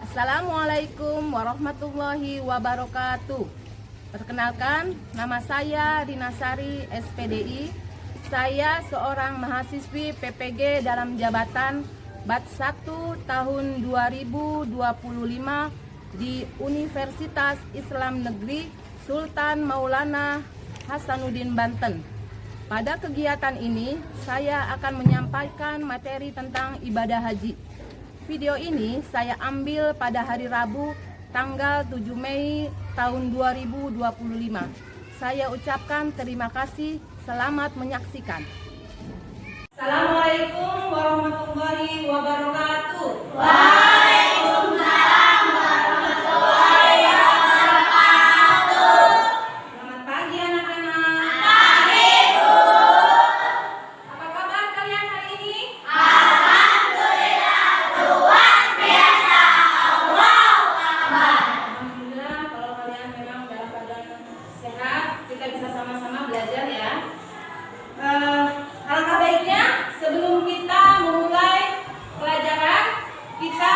Assalamualaikum warahmatullahi wabarakatuh. Perkenalkan, nama saya Rina Sari, SPDI. Saya seorang mahasiswi PPG dalam jabatan BAT 1 tahun 2025 di Universitas Islam Negeri Sultan Maulana Hasanuddin, Banten. Pada kegiatan ini, saya akan menyampaikan materi tentang ibadah haji. Video ini saya ambil pada hari Rabu tanggal 7 Mei tahun 2025. Saya ucapkan terima kasih, selamat menyaksikan. Assalamualaikum warahmatullahi wabarakatuh. Waalaikumsalam warahmatullahi wabarakatuh. Selamat pagi anak-anak. Pagi, Bu. Apa kabar kalian hari ini? Alhamdulillah, luar biasa. Allahu Akbar. Alhamdulillah, kalau kalian memang dalam keadaan sehat, kita bisa sama-sama belajar ya. Alangkah baiknya sebelum kita memulai pelajaran, kita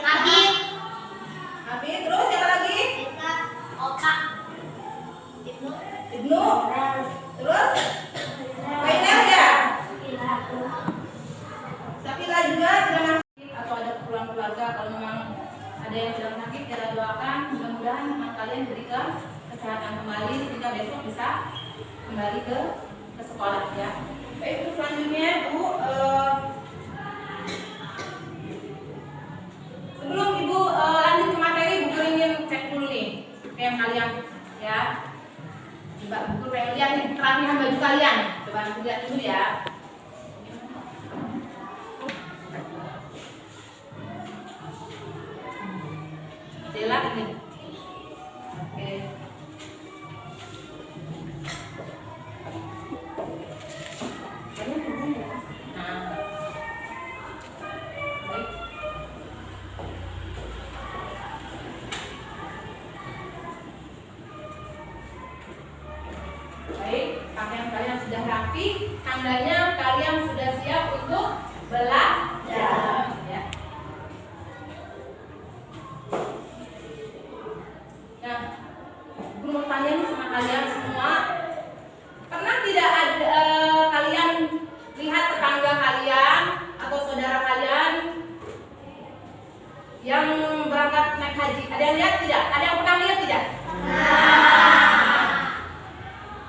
Habib. Habib, terus siapa lagi? Oka. Ibnu. Terus Fainal ya. Sakila juga tidak sakit atau ada keperluan keluarga. Kalau memang ada yang sedang sakit, kita doakan mudah-mudahan memang kalian diberikan kesehatan kembali sehingga besok bisa kembali ke sekolah ya. Baik, terus selanjutnya Bu, sebelum Ibu lanjut ke materi, Bu Guru ingin cek dulu nih PM kalian ya. Coba Bu Guru pengen lihat nih kerapihan baju kalian. Coba nanti lihat dulu ya. Jelas ini. Oke. Nah. Baik. Baik, pakaian kalian sudah rapi, tandanya kalian sudah siap untuk belajar ya. Nah, gue mau tanya nih sama kalian semua, pernah tidak ada kalian lihat tetangga kalian atau saudara kalian yang berangkat naik haji? Ada yang lihat tidak? Ada yang pernah lihat tidak?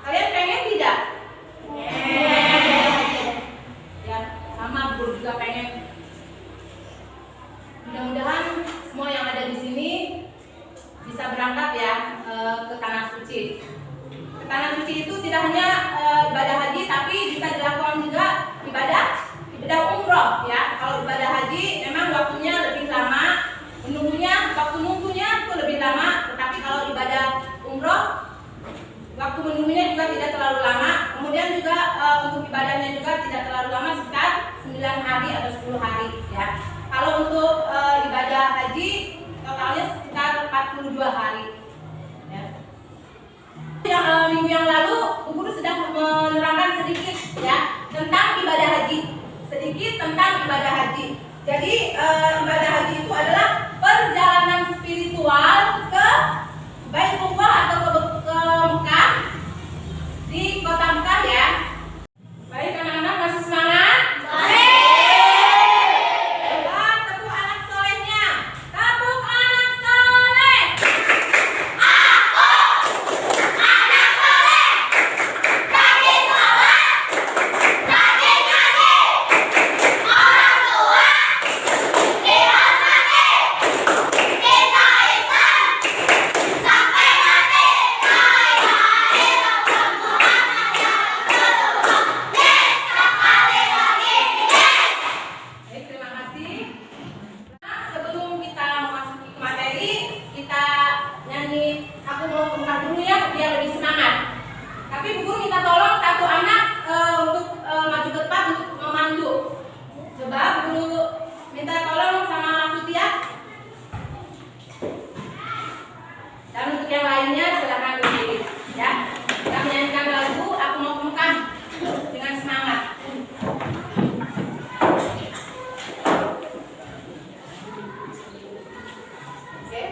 Kalian pengen tidak? Ya, sama Bu juga pengen. Mudah-mudahan semua yang ada di sini bisa berangkat ya ke tanah suci. Ke tanah suci itu tidak hanya ibadah haji, tapi bisa dilakukan juga ibadah umroh ya. Kalau ibadah haji memang waktunya lebih lama, waktu nunggunya itu lebih lama. Tetapi kalau ibadah umroh, waktu menunggunya juga tidak terlalu lama. Kemudian juga untuk ibadahnya juga tidak terlalu lama, sekitar 9 hari atau 10 hari ya. Kalau untuk ibadah haji totalnya sekitar 42 hari ya. Yang minggu yang lalu Bu Guru sudah menerangkan sedikit ya tentang ibadah haji. Sedikit tentang ibadah haji. Jadi ibadah haji itu adalah perjalanan spiritual ke Baitullah atau ke Mekah, di kota Mekah ya. Baik anak-anak, masih semangat? Tepuk anak solehnya. Tepuk anak soleh. Anak soleh. Rajin sholat. Rajin ngaji. Orang tua dihormati. Kita Islam sampai mati. La ilaha illallah Muhammad ya Rasulullah. Yes, sekali lagi. Yes. Baik, terima kasih. Nah, sebelum kita memasuki ke materi, kita nyanyi Aku Mau Ke Mekah dulu ya, biar lebih semangat. Tapi Bu Guru minta tolong satu anak untuk maju ke depan untuk memandu. Coba Bu Guru minta tolong sama Futia. Dan untuk yang lainnya silakan berdiri ya. Kita menyanyikan lagu Aku Mau Ke Mekah dengan semangat. Oke.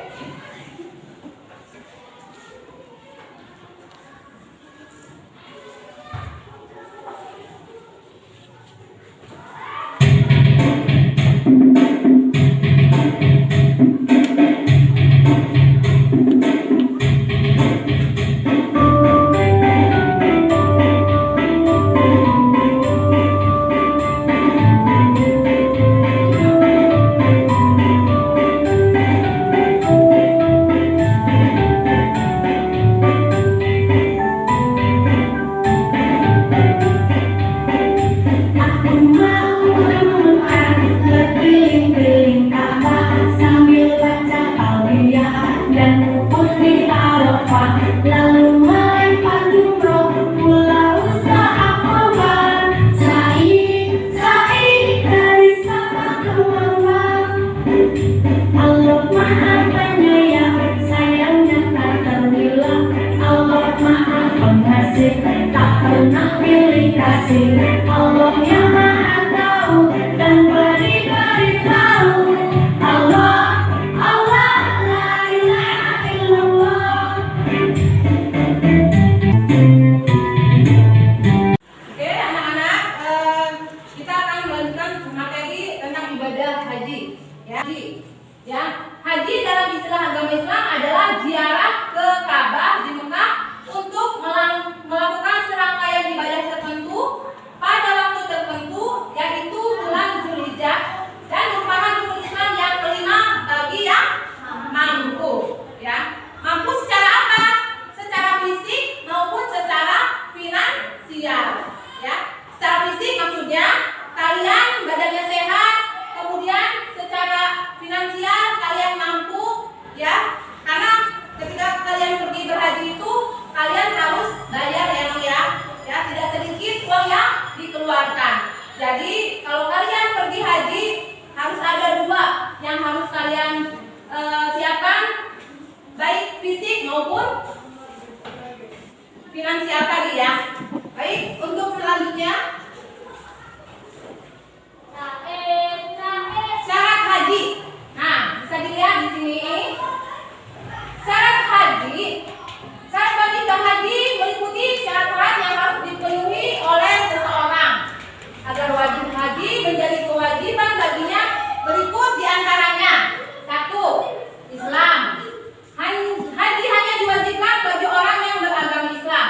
Ya, haji dalam istilah agama Islam adalah ziarah ke Ka'bah di Mekah untuk melakukan serangkaian ibadah tertentu pada waktu tertentu, yaitu bulan Zulhijjah, dan merupakan rukun Islam yang kelima bagi yang mampu. Ya, mampu secara apa? Secara fisik maupun secara finansial. Ya, secara fisik maksudnya kalian badannya sehat, kemudian secara finansial kalian mampu, ya, karena ketika kalian pergi berhaji itu kalian harus bayar ya, tidak sedikit uang yang dikeluarkan. Jadi kalau kalian pergi haji harus ada dua yang harus kalian siapkan, baik fisik maupun finansial tadi ya. Baik, untuk selanjutnya syarat haji. Nah, bisa dilihat di sini. Syarat bagi berhaji meliputi syarat-syarat yang harus dipenuhi oleh seseorang agar wajib haji menjadi kewajiban baginya. Berikut diantaranya: 1. Islam. Haji hanya diwajibkan bagi orang yang beragama Islam.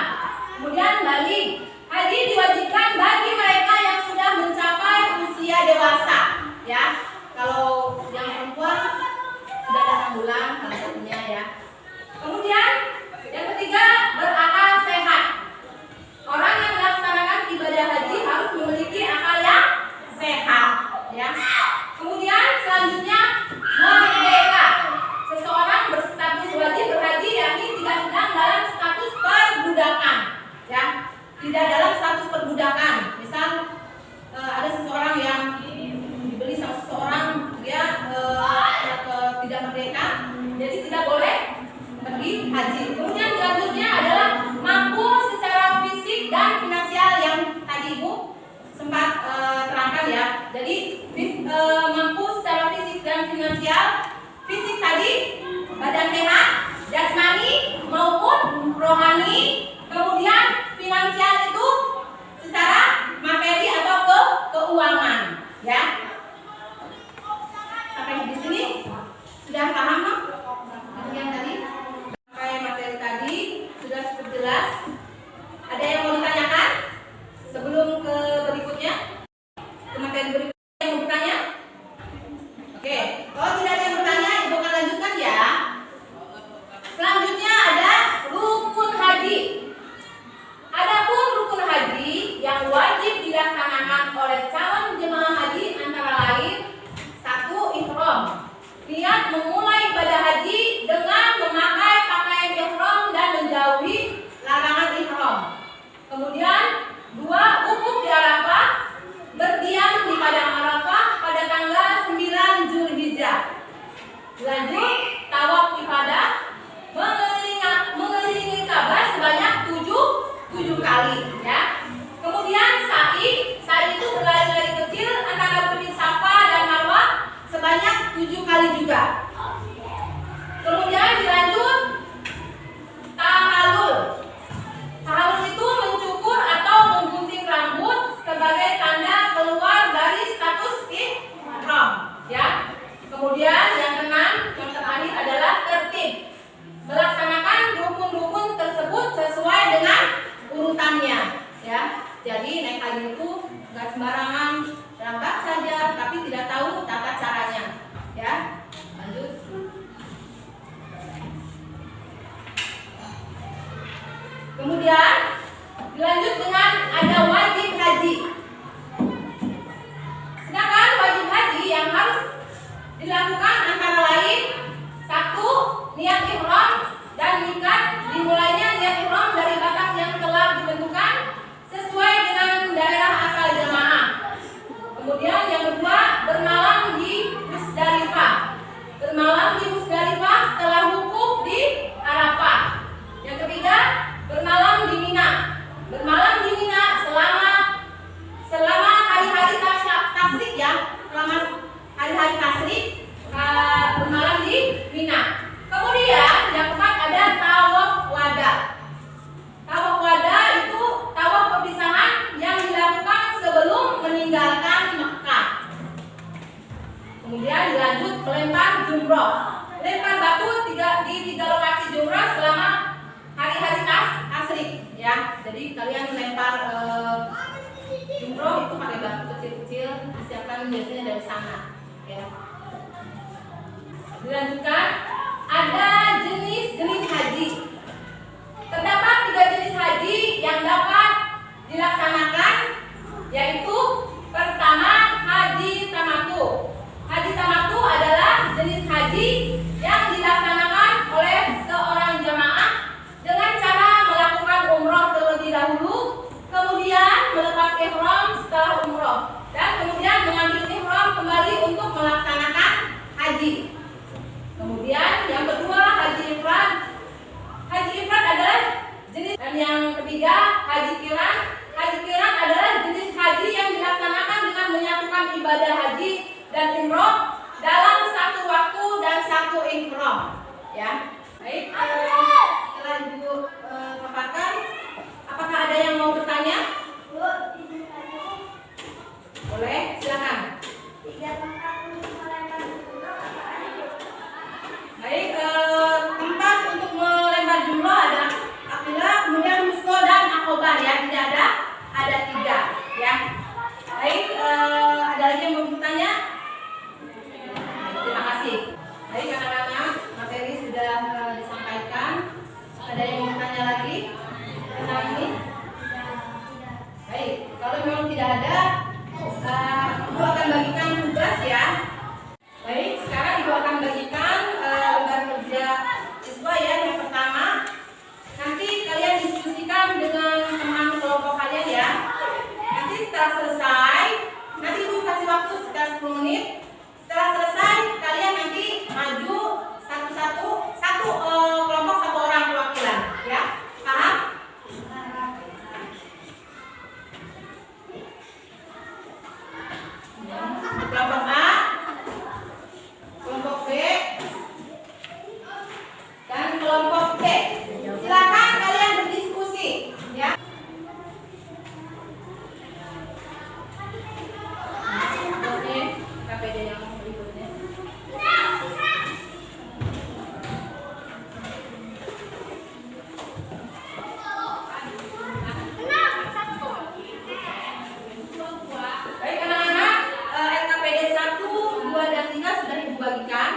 Kemudian balik. Haji diwajibkan bagi mereka yang sudah mencapai usia dewasa. Ya, kalau yang perempuan sudah 8 bulan salah satunya ya. Kemudian yang ketiga, berakal sehat. Orang yang melaksanakan ibadah haji harus memiliki akal yang sehat. Ya. Kemudian selanjutnya merdeka. Seseorang berstatus wajib berhaji yakni tidak sedang dalam status perbudakan. Ya, tidak dalam status perbudakan. Misal ada seseorang yang dibeli sama seseorang, dia tidak merdeka, jadi tidak boleh pergi haji. Kemudian selanjutnya adalah mampu secara fisik dan finansial yang tadi Ibu sempat terangkan ya. Jadi mampu secara fisik dan finansial. Fisik tadi badan sehat, jasmani maupun rohani. Kemudian finansial itu secara materi atau keuangan, ya. Sampai di sini sudah paham, no? Yang tadi sampai materi tadi sudah cukup jelas. Ada yang mau ditanyakan sebelum ke berikutnya? Ke materi berikutnya yang mau bertanya? Oke, kalau tidak ada yang bertanya, Ibu akan lanjutkan ya. Selanjutnya ada rukun haji. Adapun rukun haji yang wajib dilaksanakan oleh calon jemaah haji antara lain: 1. Ihram. Niat memulai ibadah haji dengan memakai pakaian ihram dan menjauhi larangan ihram. Kemudian 2. Wukuf di Arafah, berdiam di padang Arafah pada tanggal 9 Zulhijjah. Lanjut tawaf ifadah, mengelilingi Ka'bah sebanyak 7 kali ya. Kemudian sa'i itu berlari-lari kecil antara bukit Safa dan Marwah sebanyak 7 kali juga. Kemudian dilanjut tahallul. Tahallul itu mencukur atau menggunting rambut sebagai tanda keluar dari status ihram ya. Kemudian yang keenam, yang terakhir adalah tertib. Melaksanakan rukun-rukun tersebut sesuai dengan urutannya ya. Jadi naik haji itu nggak sembarangan berangkat saja tapi tidak tahu tata caranya ya. Lanjut. Kemudian dilanjut dengan ada wajib haji. Sedangkan wajib haji yang harus dilakukan antara lain: 1. Niat ihram dan miqat. Dimulainya niat ihram dari batas yang telah ditentukan sesuai dengan daerah asal jemaah. Kemudian yang kedua, bermalam di Musdalifah. Bermalam di Musdalifah setelah wukuf di Arafah. Yang ketiga, bermalam di Mina. Bermalam di Mina selama hari-hari tasyrik ya. Selama hari-hari tasyrik bermalam di Mina. Kemudian dilanjut melempar jumroh. Lempar batu di 3 lokasi jumroh selama hari-hari asri ya. Jadi kalian melempar jumroh itu pakai batu kecil-kecil, disiapkan biasanya dari sana ya. Dilanjutkan, ada jenis-jenis haji. Terdapat 3 jenis haji yang dapat dilaksanakan, yaitu pertama, haji tamatu. Haji tamatu adalah jenis haji yang dilaksanakan oleh seorang jamaah dengan cara melakukan umroh terlebih dahulu, kemudian melepas ihram setelah umroh, dan kemudian mengambil ihram kembali untuk melaksanakan haji. Kemudian yang kedua, haji ifrad. Haji ifrad adalah jenis, dan yang ketiga, haji qiran. Haji qiran adalah jenis haji yang dilaksanakan dengan menyatukan ibadah haji dan umroh dalam satu waktu dan satu ihram. Ya, baik. Setelah Ibu paparkan, apakah ada yang mau bertanya? Boleh, silakan. Baik, tempat untuk melempar jumroh adalah Aqabah, kemudian Musdalifah dan Aqabah ya, tidak ada 3 ya. Baik, ada lagi yang mau bertanya? Terima kasih. Baik anak-anak, materi sudah disampaikan. Ada yang mau bertanya lagi tentang ini? Baik, kalau memang tidak ada, Ibu akan bagikan tugas ya. Baik, sekarang Ibu akan bagikan lembar kerja siswa ya. Yang pertama, nanti kalian diskusikan dengan teman kelompok kalian ya. Nanti setelah selesai, nanti Ibu kasih waktu sekitar 10 menit. Setelah selesai, kalian nanti maju satu kelompok 1 orang perwakilan ya. Paham? Kelompok A, kelompok B, dan kelompok C. Silakan kalian berdiskusi ya. Oke, KPD yang berikutnya. Baik anak-anak, LKPD 1, 2, dan 3 sudah Ibu bagikan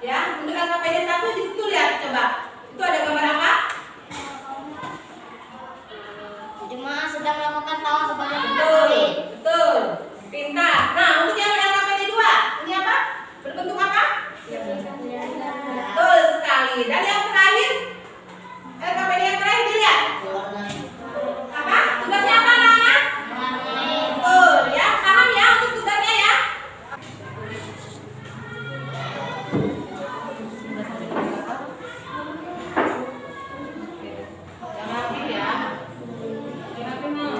ya. Untuk LKPD 1 di situ lihat coba. Itu ada gambar apa? Jemaah sedang melakukan tawaf sebanyak 3 Betul, kali. betul. Pintar. Nah, untuk yang LKPD 2, ini apa? Berbentuk apa? Betul sekali. Dan yang terakhir, LKPD yang terakhir dilihat. Apa? Tugasnya apa anak-anak? Betul ya. Paham ya untuk tugasnya ya? Jangan rapi ya. Jangan rapi mau.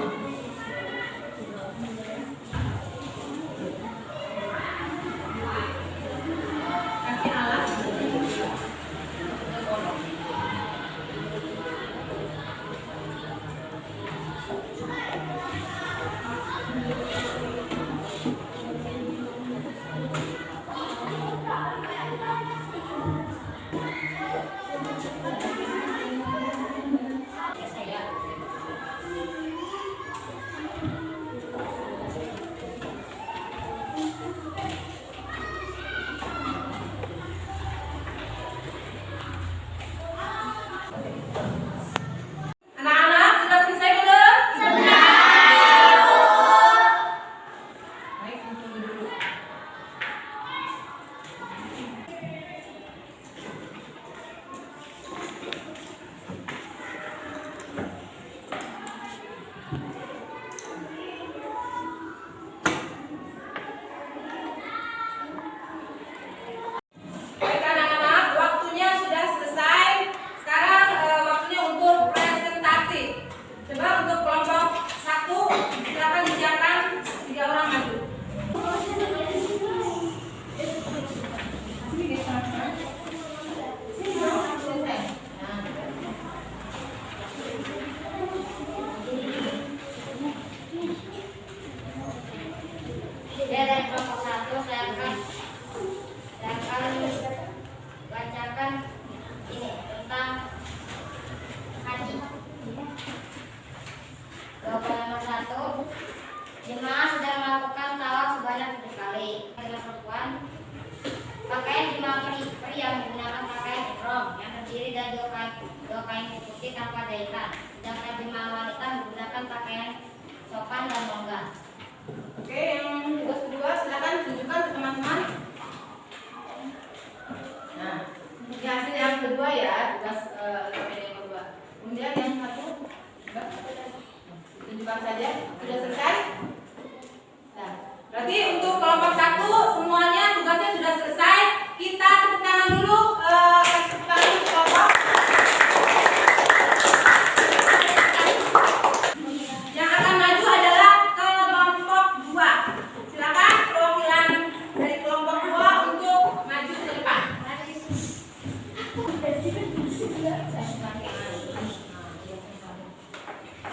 Kasih alas. Anak-anak sudah selesai belum? Baik, tunggu dulu. Baik anak-anak, waktunya sudah selesai. Sekarang waktunya untuk presentasi. Coba untuk kelompok 1, silakan disiapkan 3 orang maju. Dia dari kelompok 1, saya akan silakan dan bangga. Oke, yang tugas kedua silakan tunjukkan ke teman-teman. Nah, ini hasil yang kedua ya, tugas LKPD yang kedua. Kemudian yang satu, tunjukkan saja. Sudah selesai? Nah, berarti untuk kelompok satu semuanya tugasnya sudah selesai. Kita tepuk tangan dulu, tepuk tangan dulu kelompok. Yang akan maju adalah kelompok 2. Silakan perwakilan dari kelompok 2 untuk maju ke depan.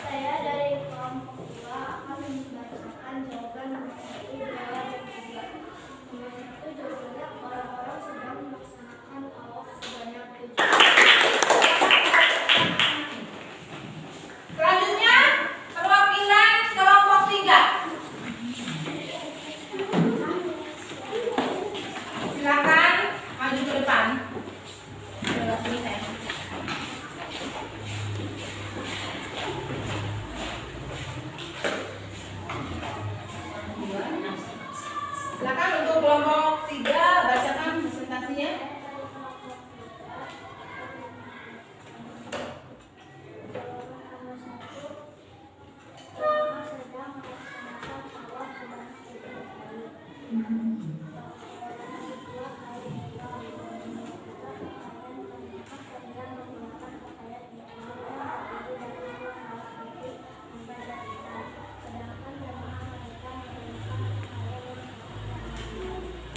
Saya dari kelompok 2 akan membacakan jawaban nomor 1, 2, dan 3. Nomor 1 jawabannya orang-orang sedang melaksanakan tawaf sebanyak 7. Selanjutnya perwakilan kelompok 3. Silakan maju ke depan. Sebelah sini saya. Silakan untuk kelompok 3 bacakan presentasinya.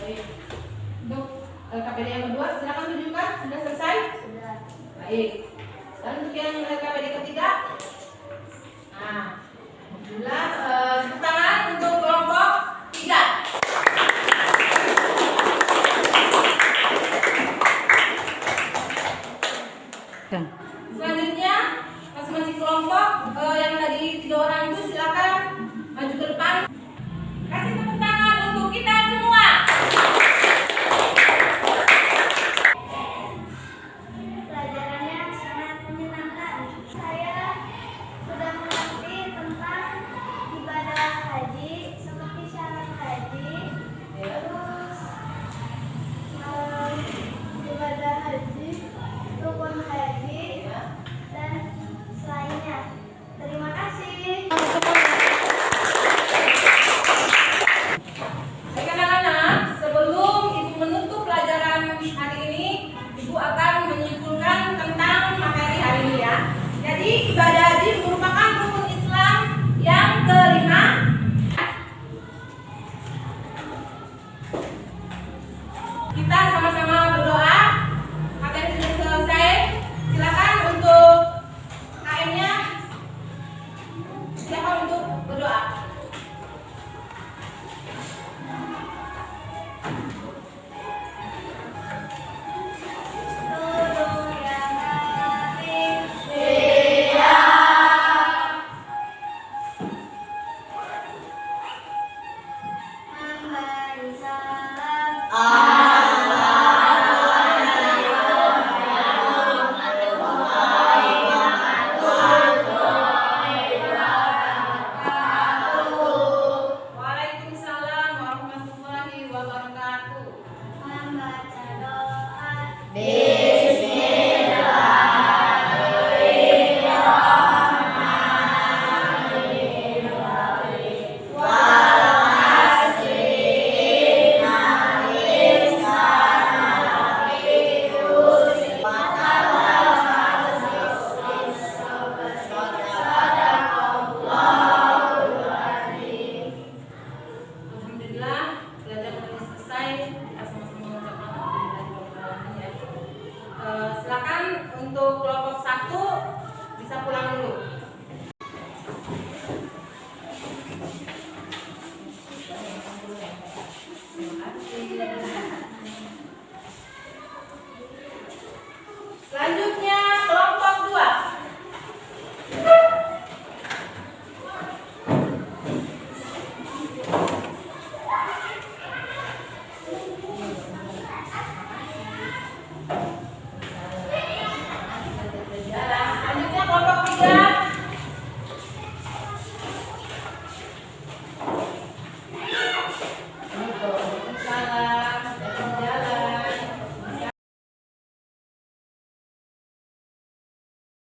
Baik. Untuk LKPD yang kedua silakan tunjukkan. Sudah selesai? Sudah. Baik. Dan untuk yang LKPD ketiga, nah, alhamdulillah, tepuk tangan untuk kelompok 3. Selanjutnya masing-masing kelompok yang tadi 3 orang itu silakan maju ke depan. Kasih tepuk tangan untuk kita semua. Pelajarannya sangat menyenangkan. Saya sudah mengerti tentang ibadah haji seperti syarat haji, terus ibadah haji, rukun haji, dan selainnya. Terima kasih. Baik anak-anak, sebelum Ibu menutup pelajaran hari ini, Ibu akan menyimpulkan tentang materi hari ini ya. Jadi ibadah haji merupakan rukun Islam yang kelima. Kita sama-sama berdoa. Materi sudah selesai. Silakan untuk KM-nya. Silakan untuk berdoa. Duduk yang rapi. Memberi salam. Waalaikumsalam warahmatullahi wabarakatuh. Membaca doa. Alhamdulillah, pelajaran ini selesai. Kita sama-sama mengucapkan alhamdulillah ya. Silakan untuk kelompok 1 bisa pulang dulu.